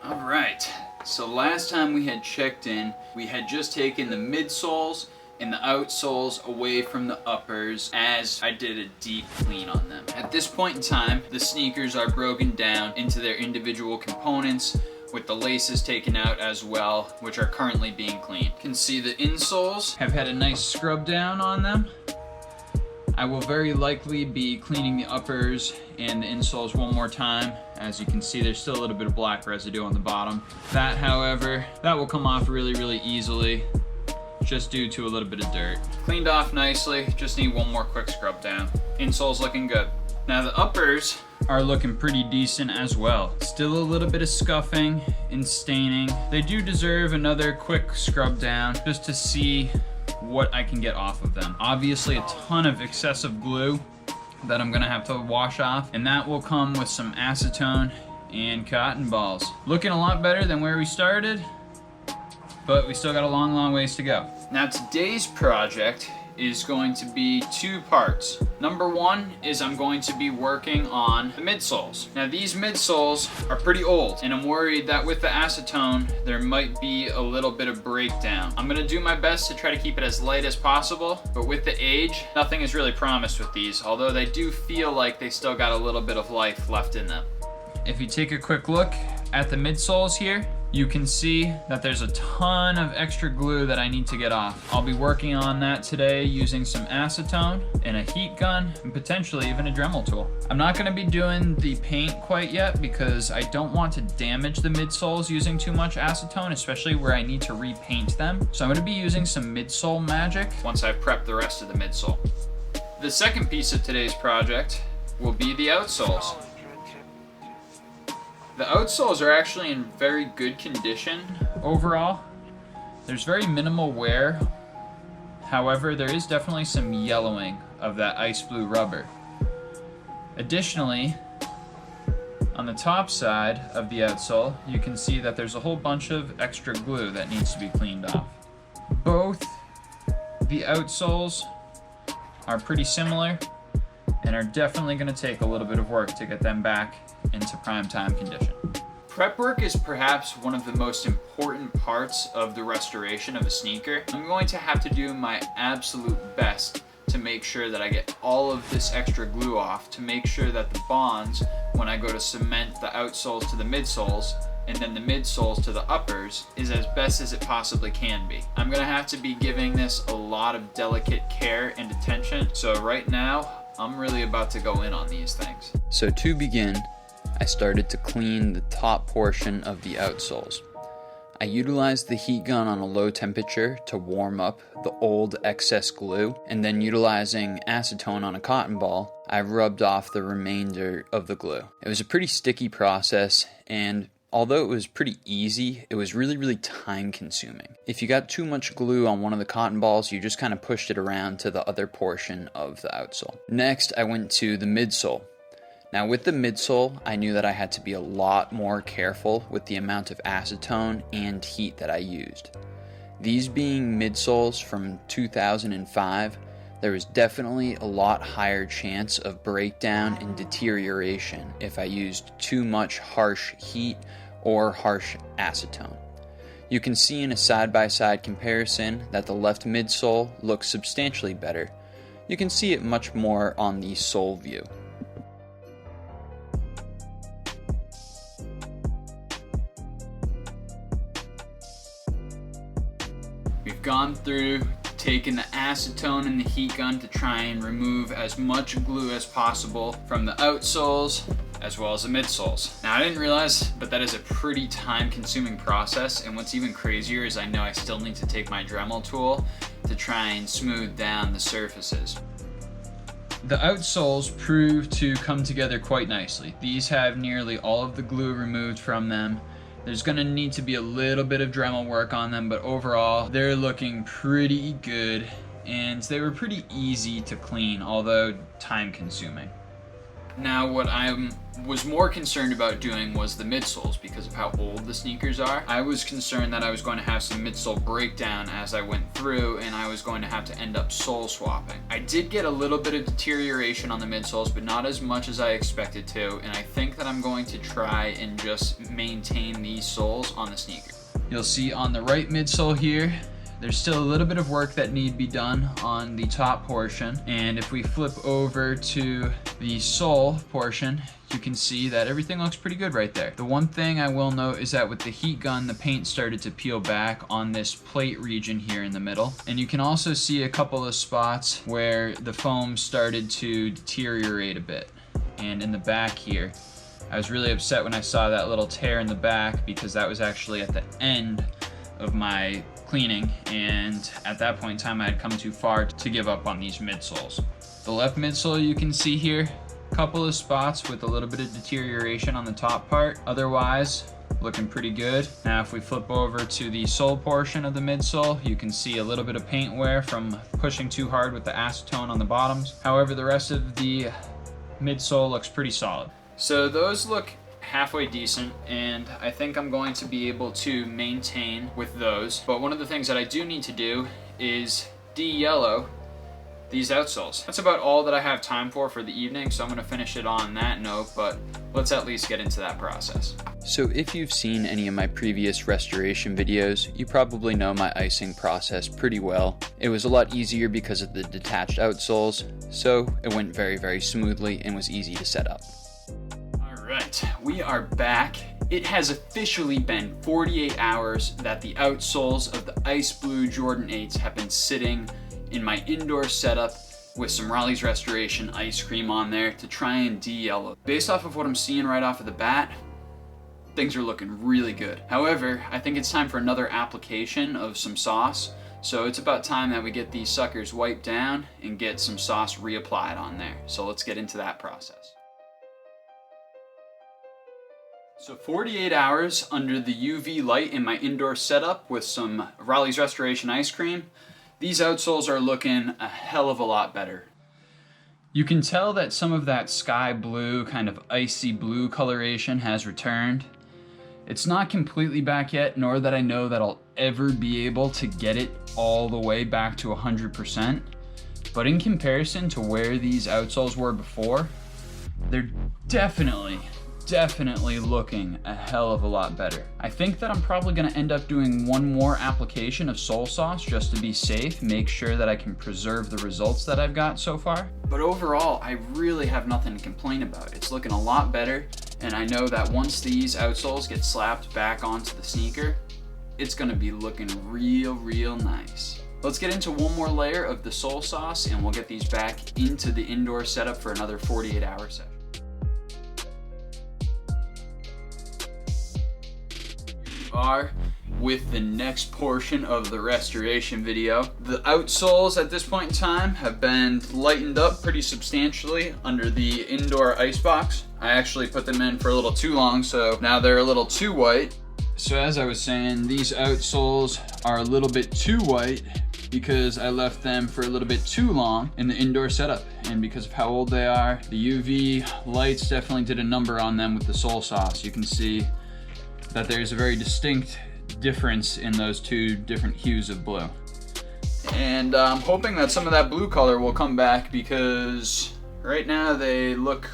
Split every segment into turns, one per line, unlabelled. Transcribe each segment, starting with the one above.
Alright, so last time we had checked in, we had just taken the midsoles and the outsoles away from the uppers as I did a deep clean on them. At this point in time, the sneakers are broken down into their individual components with the laces taken out as well, which are currently being cleaned. You can see the insoles have had a nice scrub down on them. I will very likely be cleaning the uppers and the insoles one more time. As you can see, there's still a little bit of black residue on the bottom. That, however, that will come off really, really easily, just due to a little bit of dirt. Cleaned off nicely, just need one more quick scrub down. Insole's looking good. Now the uppers are looking pretty decent as well. Still a little bit of scuffing and staining. They do deserve another quick scrub down just to see what I can get off of them. Obviously a ton of excessive glue that I'm gonna have to wash off, and that will come with some acetone and cotton balls. Looking a lot better than where we started, but we still got a long, long ways to go. Now today's project is going to be two parts. Number one is I'm going to be working on the midsoles. Now these midsoles are pretty old, and I'm worried that with the acetone there might be a little bit of breakdown. I'm gonna do my best to try to keep it as light as possible, but with the age, nothing is really promised with these, although they do feel like they still got a little bit of life left in them. If you take a quick look at the midsoles here, you can see that there's a ton of extra glue that I need to get off. I'll be working on that today using some acetone and a heat gun and potentially even a dremel tool. I'm not gonna be doing the paint quite yet because I don't want to damage the midsoles using too much acetone, especially where I need to repaint them. So I'm gonna be using some midsole magic once I've prepped the rest of the midsole. The second piece of today's project will be the outsoles. The outsoles are actually in very good condition overall. There's very minimal wear. However, there is definitely some yellowing of that ice blue rubber. Additionally, on the top side of the outsole, you can see that there's a whole bunch of extra glue that needs to be cleaned off. Both the outsoles are pretty similar and are definitely going to take a little bit of work to get them back into prime time condition. Prep work is perhaps one of the most important parts of the restoration of a sneaker. I'm going to have to do my absolute best to make sure that I get all of this extra glue off, to make sure that the bonds, when I go to cement the outsoles to the midsoles and then the midsoles to the uppers, is as best as it possibly can be. I'm gonna have to be giving this a lot of delicate care and attention, so right now I'm really about to go in on these things. So to begin, I started to clean the top portion of the outsoles. I utilized the heat gun on a low temperature to warm up the old excess glue, and then utilizing acetone on a cotton ball, I rubbed off the remainder of the glue. It was a pretty sticky process, and although it was pretty easy, it was really, really time consuming. If you got too much glue on one of the cotton balls, you just kind of pushed it around to the other portion of the outsole. Next, I went to the midsole. Now with the midsole, I knew that I had to be a lot more careful with the amount of acetone and heat that I used. These being midsoles from 2005, there was definitely a lot higher chance of breakdown and deterioration if I used too much harsh heat or harsh acetone. You can see in a side-by-side comparison that the left midsole looks substantially better. You can see it much more on the sole view. We've gone through, taken the acetone and the heat gun to try and remove as much glue as possible from the outsoles as well as the midsoles. Now I didn't realize, but that is a pretty time-consuming process, and what's even crazier is I know I still need to take my Dremel tool to try and smooth down the surfaces. The outsoles prove to come together quite nicely. These have nearly all of the glue removed from them. There's gonna need to be a little bit of Dremel work on them, but overall, they're looking pretty good, and they were pretty easy to clean, although time consuming. Now what I was more concerned about doing was the midsoles because of how old the sneakers are. I was concerned that I was going to have some midsole breakdown as I went through and I was going to have to end up sole swapping. I did get a little bit of deterioration on the midsoles, but not as much as I expected to, and I think that I'm going to try and just maintain these soles on the sneaker. You'll see on the right midsole here, there's still a little bit of work that need to be done on the top portion. And if we flip over to the sole portion, you can see that everything looks pretty good right there. The one thing I will note is that with the heat gun, the paint started to peel back on this plate region here in the middle. And you can also see a couple of spots where the foam started to deteriorate a bit. And in the back here, I was really upset when I saw that little tear in the back because that was actually at the end of my cleaning, and at that point in time I had come too far to give up on these midsoles. The left midsole, you can see here, a couple of spots with a little bit of deterioration on the top part. Otherwise, looking pretty good. Now if we flip over to the sole portion of the midsole, you can see a little bit of paint wear from pushing too hard with the acetone on the bottoms. However, the rest of the midsole looks pretty solid. So those look halfway decent, and I think I'm going to be able to maintain with those. But one of the things that I do need to do is de-yellow these outsoles. That's about all that I have time for the evening, so I'm going to finish it on that note, but let's at least get into that process. So if you've seen any of my previous restoration videos, you probably know my icing process pretty well. It was a lot easier because of the detached outsoles, so it went very, very smoothly and was easy to set up. Alright, we are back. It has officially been 48 hours that the outsoles of the ice blue Jordan 8s have been sitting in my indoor setup with some Raleighs Restoration ice cream on there to try and de-yellow. Based off of what I'm seeing right off of the bat, things are looking really good. However, I think it's time for another application of some sauce, so it's about time that we get these suckers wiped down and get some sauce reapplied on there. So let's get into that process. So 48 hours under the UV light in my indoor setup with some Raleighs Restoration ice cream. These outsoles are looking a hell of a lot better. You can tell that some of that sky blue, kind of icy blue coloration has returned. It's not completely back yet, nor that I know that I'll ever be able to get it all the way back to 100%. But in comparison to where these outsoles were before, they're definitely looking a hell of a lot better. I think that I'm probably going to end up doing one more application of sole sauce just to be safe, make sure that I can preserve the results that I've got so far. But overall, I really have nothing to complain about. It's looking a lot better, and I know that once these outsoles get slapped back onto the sneaker, it's going to be looking real nice. Let's get into one more layer of the sole sauce and we'll get these back into the indoor setup for another 48-hour session. Are with the next portion of the restoration video. The outsoles at this point in time have been lightened up pretty substantially under the indoor icebox. I actually put them in for a little too long, so now they're a little too white. So as I was saying, these outsoles are a little bit too white because I left them for a little bit too long in the indoor setup. And because of how old they are, the UV lights definitely did a number on them with the sole sauce. You can see that there's a very distinct difference in those two different hues of blue. And I'm hoping that some of that blue color will come back because right now they look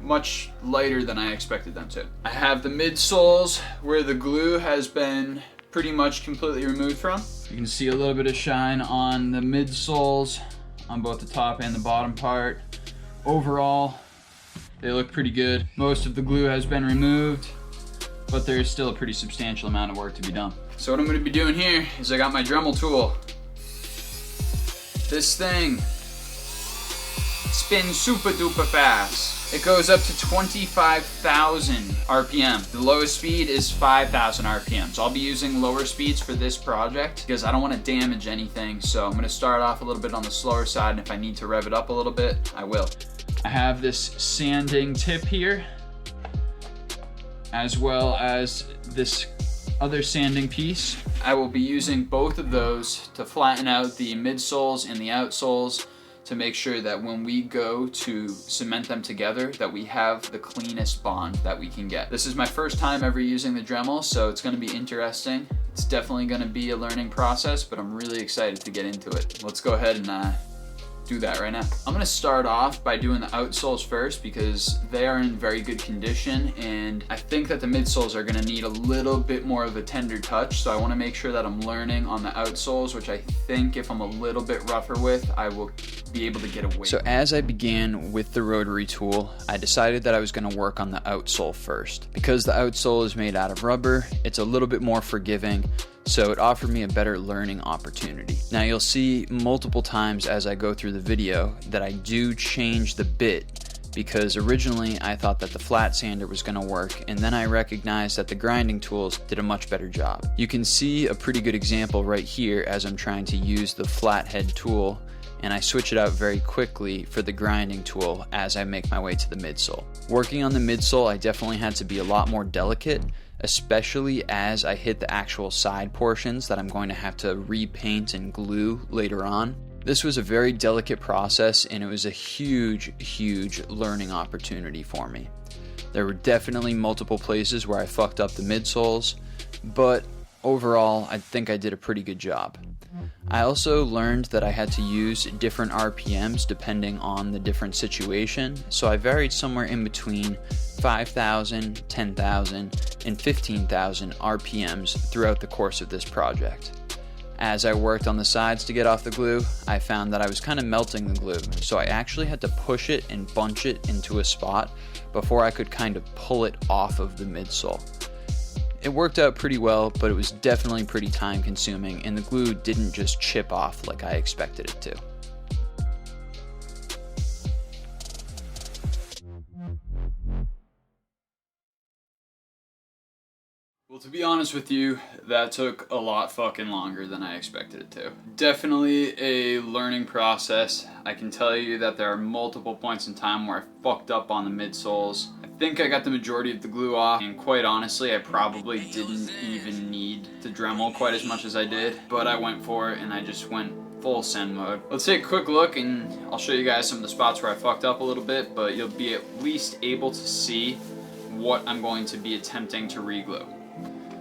much lighter than I expected them to. I have the midsoles where the glue has been pretty much completely removed from. You can see a little bit of shine on the midsoles on both the top and the bottom part. Overall, they look pretty good. Most of the glue has been removed, but there's still a pretty substantial amount of work to be done. So what I'm going to be doing here is I got my Dremel tool. This thing spins super duper fast. It goes up to 25,000 RPM. The lowest speed is 5,000 RPM. So I'll be using lower speeds for this project because I don't want to damage anything. So I'm going to start off a little bit on the slower side, and if I need to rev it up a little bit, I will. I have this sanding tip here, as well as this other sanding piece. I will be using both of those to flatten out the midsoles and the outsoles to make sure that when we go to cement them together, that we have the cleanest bond that we can get. This is my first time ever using the Dremel, so it's gonna be interesting. It's definitely gonna be a learning process, but I'm really excited to get into it. Let's go ahead and do that right now. I'm gonna start off by doing the outsoles first because they are in very good condition, and I think that the midsoles are gonna need a little bit more of a tender touch, so I wanna make sure that I'm learning on the outsoles, which I think if I'm a little bit rougher with, I will be able to get away. So as I began with the rotary tool, I decided that I was gonna work on the outsole first. Because the outsole is made out of rubber, it's a little bit more forgiving, so it offered me a better learning opportunity. Now you'll see multiple times as I go through the video that I do change the bit, because originally I thought that the flat sander was going to work, and then I recognized that the grinding tools did a much better job. You can see a pretty good example right here as I'm trying to use the flathead tool, and I switch it out very quickly for the grinding tool as I make my way to the midsole. Working on the midsole, I definitely had to be a lot more delicate, especially as I hit the actual side portions that I'm going to have to repaint and glue later on. This was a very delicate process, and it was a huge learning opportunity for me. There were definitely multiple places where I fucked up the midsoles, but overall I think I did a pretty good job. I also learned that I had to use different RPMs depending on the different situation, so I varied somewhere in between 5,000, 10,000, and 15,000 RPMs throughout the course of this project. As I worked on the sides to get off the glue, I found that I was kind of melting the glue, so I actually had to push it and bunch it into a spot before I could kind of pull it off of the midsole. It worked out pretty well, but it was definitely pretty time consuming, and the glue didn't just chip off like I expected it to. Well, to be honest with you, that took a lot fucking longer than I expected it to. Definitely a learning process. I can tell you that there are multiple points in time where I fucked up on the midsoles. I think I got the majority of the glue off, and quite honestly, I probably didn't even need the Dremel quite as much as I did, but I went for it and I just went full send mode. Let's take a quick look and I'll show you guys some of the spots where I fucked up a little bit, but you'll be at least able to see what I'm going to be attempting to reglue.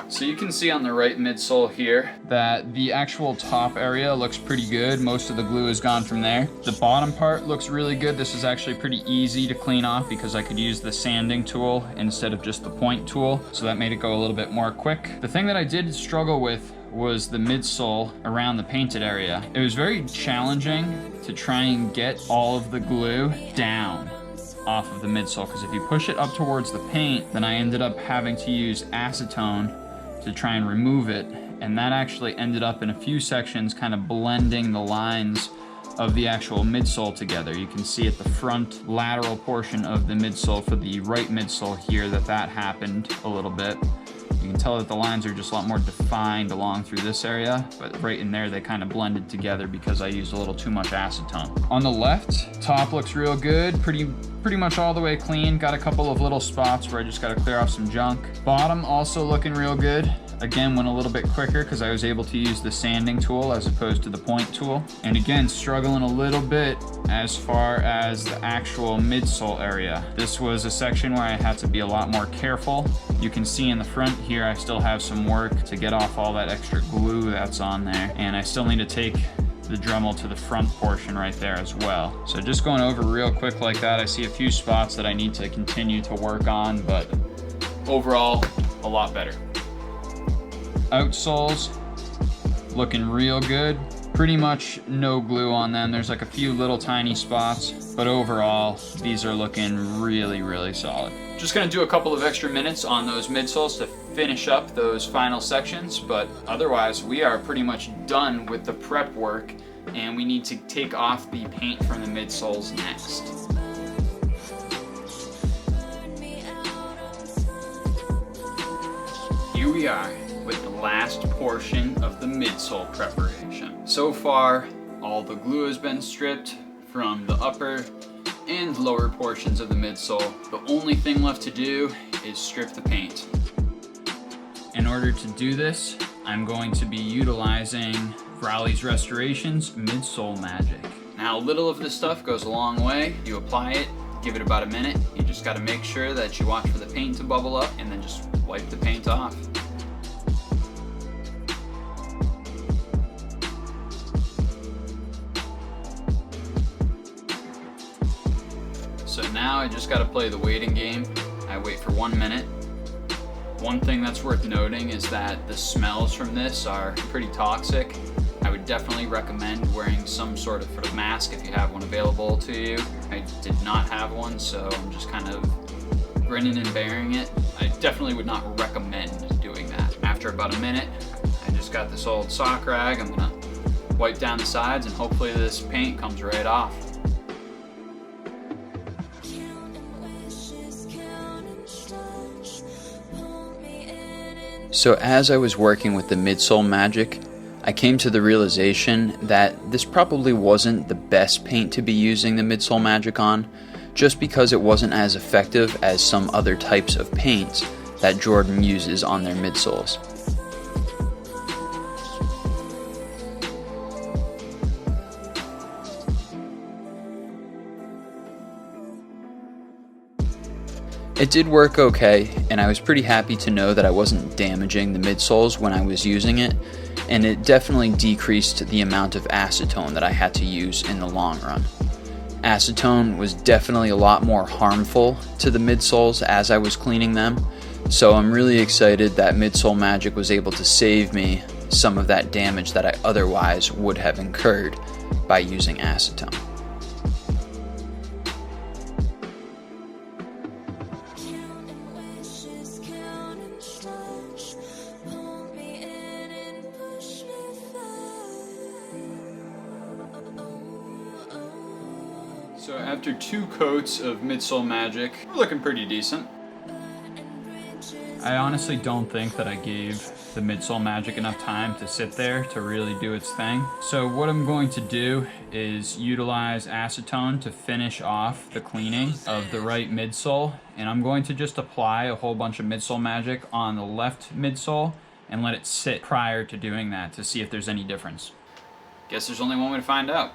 So you can see on the right midsole here that the actual top area looks pretty good. Most of the glue is gone from there. The bottom part looks really good. This is actually pretty easy to clean off because I could use the sanding tool instead of just the point tool, so that made it go a little bit more quick. The thing that I did struggle with was the midsole around the painted area. It was very challenging to try and get all of the glue down off of the midsole, because if you push it up towards the paint, then I ended up having to use acetone to try and remove it, and that actually ended up in a few sections kind of blending the lines of the actual midsole together. You can see at the front lateral portion of the midsole for the right midsole here that happened a little bit. You can tell that the lines are just a lot more defined along through this area, but right in there they kind of blended together because I used a little too much acetone. On the left, top looks real good, pretty much all the way clean. Got a couple of little spots where I just got to clear off some junk. Bottom also looking real good. Again, went a little bit quicker because I was able to use the sanding tool as opposed to the point tool. And again, struggling a little bit as far as the actual midsole area. This was a section where I had to be a lot more careful. You can see in the front here, I still have some work to get off all that extra glue that's on there. And I still need to take the Dremel to the front portion right there as well. So just going over real quick like that, I see a few spots that I need to continue to work on, but overall, a lot better. Outsoles, looking real good. Pretty much no glue on them. There's like a few little tiny spots, but overall, these are looking really solid. Just gonna do a couple of extra minutes on those midsoles to finish up those final sections, but otherwise we are pretty much done with the prep work, and we need to take off the paint from the midsoles next. Here we are with the last portion of the midsole preparation. So far, all the glue has been stripped from the upper and lower portions of the midsole. The only thing left to do is strip the paint. In order to do this, I'm going to be utilizing Raleighs Restoration's Midsole Magic. Now, a little of this stuff goes a long way. You apply it, give it about a minute. You just gotta make sure that you watch for the paint to bubble up and then just wipe the paint off. So now I just gotta play the waiting game. I wait for 1 minute. One thing that's worth noting is that the smells from this are pretty toxic. I would definitely recommend wearing some sort of mask if you have one available to you. I did not have one, so I'm just kind of grinning and bearing it. I definitely would not recommend doing that. After about a minute, I just got this old sock rag. I'm gonna wipe down the sides and hopefully this paint comes right off. So as I was working with the midsole magic, I came to the realization that this probably wasn't the best paint to be using the midsole magic on, just because it wasn't as effective as some other types of paints that Jordan uses on their midsoles. It did work okay, and I was pretty happy to know that I wasn't damaging the midsoles when I was using it, and it definitely decreased the amount of acetone that I had to use in the long run. Acetone was definitely a lot more harmful to the midsoles as I was cleaning them, so I'm really excited that Midsole Magic was able to save me some of that damage that I otherwise would have incurred by using acetone. So after 2 coats of Midsole Magic, we're looking pretty decent. I honestly don't think that I gave the Midsole Magic enough time to sit there to really do its thing. So what I'm going to do is utilize acetone to finish off the cleaning of the right midsole, and I'm going to just apply a whole bunch of Midsole Magic on the left midsole and let it sit prior to doing that to see if there's any difference. Guess there's only one way to find out.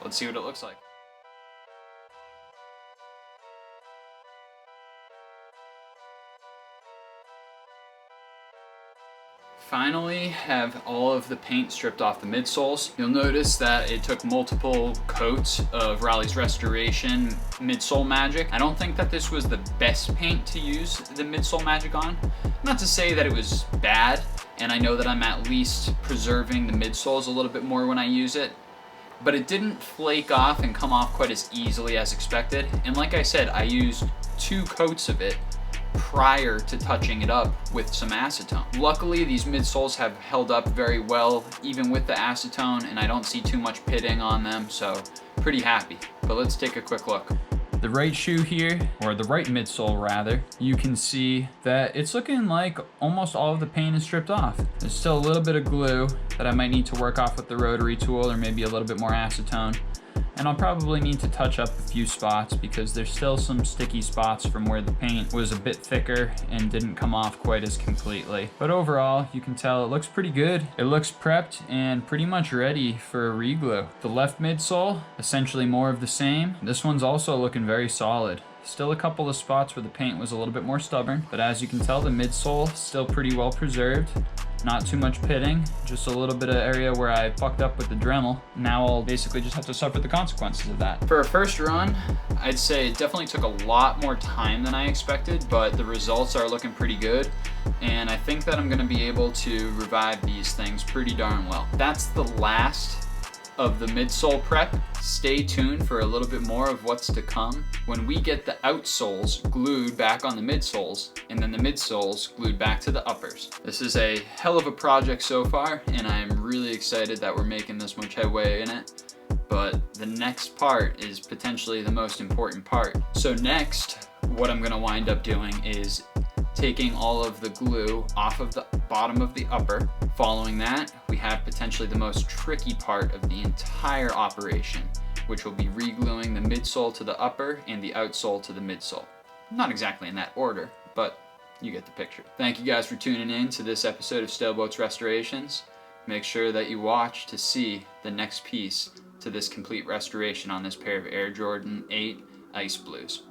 Let's see what it looks like. Finally have all of the paint stripped off the midsoles. You'll notice that it took multiple coats of Raleigh's Restoration Midsole Magic. I don't think that this was the best paint to use the Midsole Magic on. Not to say that it was bad, and I know that I'm at least preserving the midsoles a little bit more when I use it, but it didn't flake off and come off quite as easily as expected. And like I said, I used 2 coats of it prior to touching it up with some acetone. Luckily, these midsoles have held up very well even with the acetone, and I don't see too much pitting on them, so pretty happy. But let's take a quick look. The right shoe here, or the right midsole rather, you can see that it's looking like almost all of the paint is stripped off. There's still a little bit of glue that I might need to work off with the rotary tool, or maybe a little bit more acetone. And I'll probably need to touch up a few spots because there's still some sticky spots from where the paint was a bit thicker and didn't come off quite as completely. But overall, you can tell it looks pretty good. It looks prepped and pretty much ready for a reglue. The left midsole, essentially more of the same. This one's also looking very solid. Still a couple of spots where the paint was a little bit more stubborn, but as you can tell, the midsole still pretty well preserved. Not too much pitting, just a little bit of area where I fucked up with the dremel. Now I'll basically just have to suffer the consequences of that. For a first run, I'd say it definitely took a lot more time than I expected, but the results are looking pretty good. And I think that I'm gonna be able to revive these things pretty darn well. That's the last of the midsole prep. Stay tuned for a little bit more of what's to come when we get the outsoles glued back on the midsoles and then the midsoles glued back to the uppers. This is a hell of a project so far, and I'm really excited that we're making this much headway in it. But the next part is potentially the most important part. So next, what I'm gonna wind up doing is taking all of the glue off of the bottom of the upper. Following that, we have potentially the most tricky part of the entire operation, which will be re-gluing the midsole to the upper and the outsole to the midsole. Not exactly in that order, but you get the picture. Thank you guys for tuning in to this episode of Sailboat's Restorations. Make sure that you watch to see the next piece to this complete restoration on this pair of Air Jordan 8 Ice Blues.